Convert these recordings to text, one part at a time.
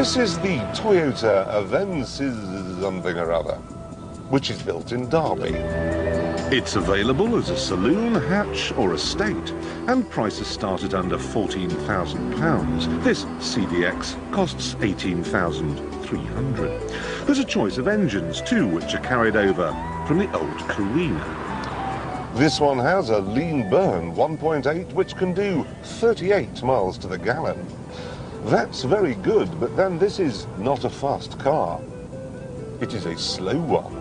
This is the Toyota Avensis something or other, which is built in Derby. It's available as a saloon, hatch or estate, and prices start at under £14,000. This CDX costs £18,300. There's a choice of engines too, which are carried over from the old Carina. This one has a lean burn 1.8, which can do 38 miles to the gallon. That's very good, but then this is not a fast car. It is a slow one.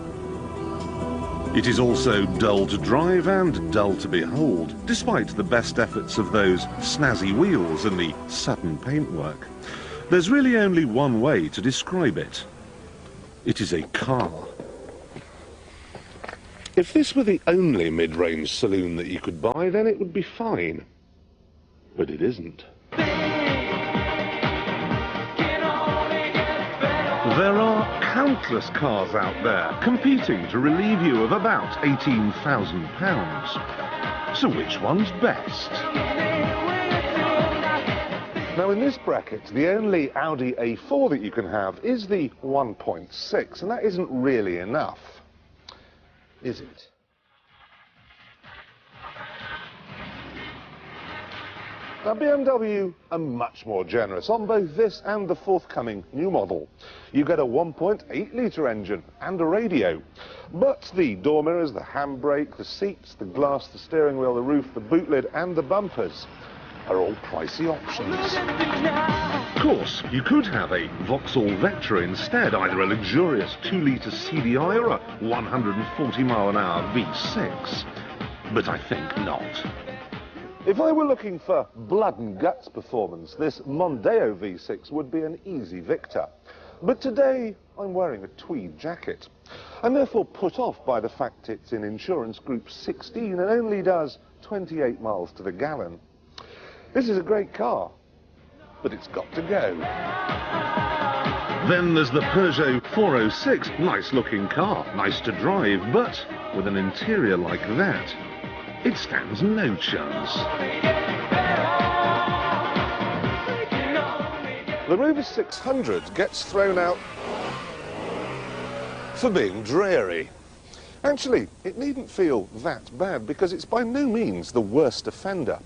It is also dull to drive and dull to behold, despite the best efforts of those snazzy wheels and the sudden paintwork. There's really only one way to describe it. It is a car. If this were the only mid-range saloon that you could buy, then it would be fine. But it isn't. There are countless cars out there competing to relieve you of about £18,000. So which one's best? Now in this bracket, the only Audi A4 that you can have is the 1.6, and that isn't really enough, is it? Now BMW are much more generous on both this and the forthcoming new model. You get a 1.8-litre engine and a radio. But the door mirrors, the handbrake, the seats, the glass, the steering wheel, the roof, the boot lid and the bumpers are all pricey options. Of course, you could have a Vauxhall Vectra instead, either a luxurious 2-litre CDI or a 140-mile-an-hour V6. But I think not. If I were looking for blood and guts performance, this Mondeo V6 would be an easy victor. But today, I'm wearing a tweed jacket. I'm therefore put off by the fact it's in insurance group 16 and only does 28 miles to the gallon. This is a great car, but it's got to go. Then there's the Peugeot 406, nice looking car, nice to drive, but with an interior like that, it stands no chance. The Rover 600 gets thrown out for being dreary. Actually, it needn't feel that bad because it's by no means the worst offender.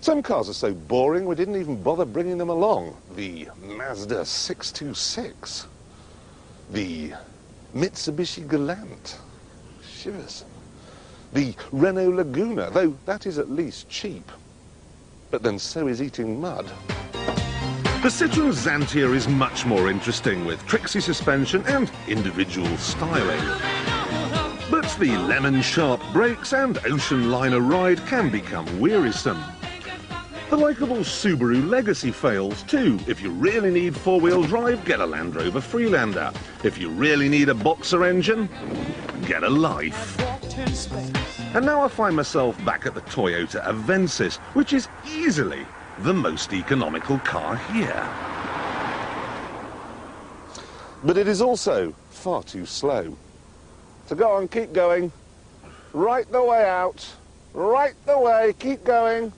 Some cars are so boring we didn't even bother bringing them along. The Mazda 626, the Mitsubishi Galant, shivers. The Renault Laguna, though that is at least cheap. But then so is eating mud. The Citroën Xantia is much more interesting with tricksy suspension and individual styling. But the lemon-sharp brakes and ocean liner ride can become wearisome. The likeable Subaru Legacy fails too. If you really need four-wheel drive, get a Land Rover Freelander. If you really need a boxer engine, get a Life. And now I find myself back at the Toyota Avensis, which is easily the most economical car here. But it is also far too slow. So go on, keep going. Right the way out. Right the way, keep going.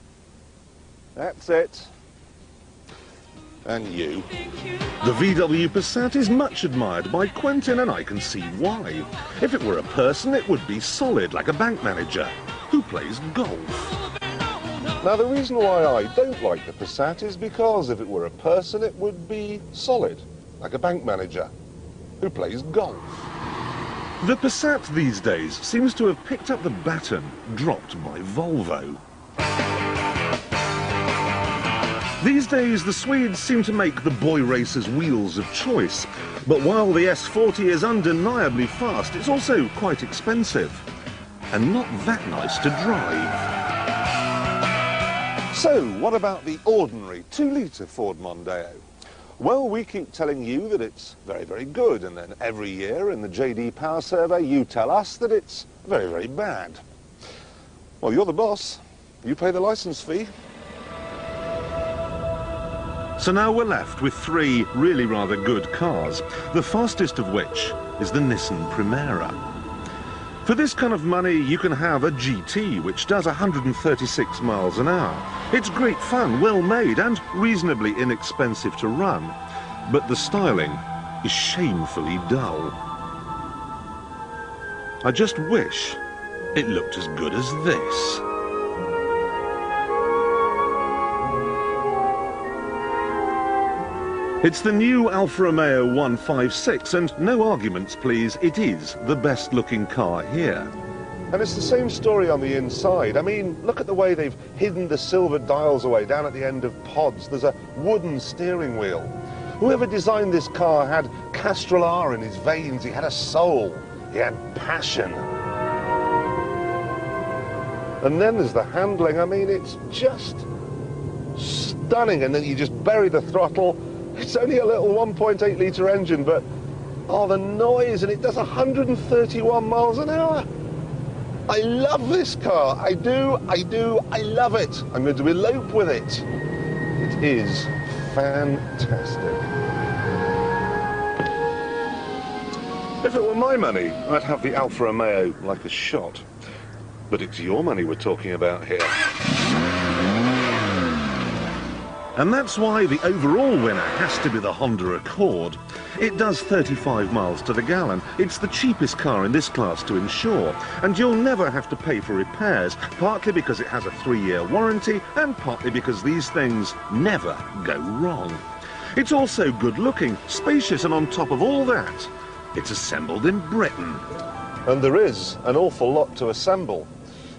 That's it. And you. The VW Passat is much admired by Quentin, and I can see why. If it were a person, it would be solid, like a bank manager who plays golf. Now, the reason why I don't like the Passat is because if it were a person, it would be solid, like a bank manager who plays golf. The Passat these days seems to have picked up the baton dropped by Volvo. These days, the Swedes seem to make the boy racers' wheels of choice. But while the S40 is undeniably fast, it's also quite expensive. And not that nice to drive. So, what about the ordinary 2-litre Ford Mondeo? Well, we keep telling you that it's very, very good. And then every year in the JD Power Survey, you tell us that it's very, very bad. Well, you're the boss. You pay the licence fee. So now we're left with three really rather good cars, the fastest of which is the Nissan Primera. For this kind of money, you can have a GT, which does 136 miles an hour. It's great fun, well made, and reasonably inexpensive to run. but the styling is shamefully dull. I just wish it looked as good as this. It's the new Alfa Romeo 156, and no arguments please, it is the best looking car here. And it's the same story on the inside. I mean, look at the way they've hidden the silver dials away down at the end of pods. There's a wooden steering wheel. Whoever designed this car had Castrol R in his veins. He had a soul. He had passion. And then there's the handling. I mean, it's just stunning. And then you just bury the throttle. It's only a little 1.8 litre engine, but oh, the noise, and it does 131 miles an hour. I love this car. I do, I love it. I'm going to elope with it. It is fantastic. If it were my money, I'd have the Alfa Romeo like a shot. But it's your money we're talking about here. And that's why the overall winner has to be the Honda Accord. It does 35 miles to the gallon. It's the cheapest car in this class to insure, and you'll never have to pay for repairs, partly because it has a 3-year warranty, and partly because these things never go wrong. It's also good looking, spacious, and on top of all that, it's assembled in Britain. And there is an awful lot to assemble.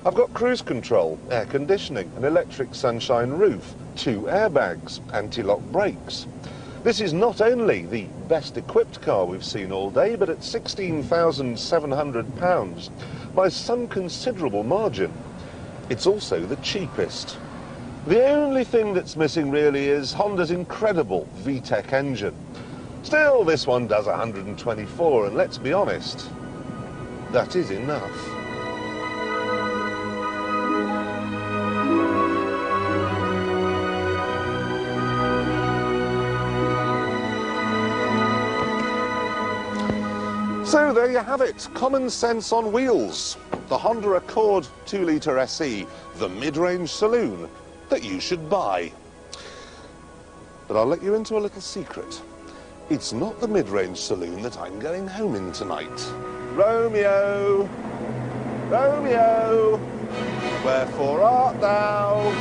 I've got cruise control, air conditioning, an electric sunshine roof, 2 airbags, anti-lock brakes. This is not only the best equipped car we've seen all day, but at £16,700 by some considerable margin. It's also the cheapest. The only thing that's missing really is Honda's incredible VTEC engine. Still, this one does 124, and let's be honest, that is enough. So there you have it, common sense on wheels. The Honda Accord 2-litre SE, the mid-range saloon that you should buy. But I'll let you into a little secret. It's not the mid-range saloon that I'm going home in tonight. Romeo, Romeo, wherefore art thou?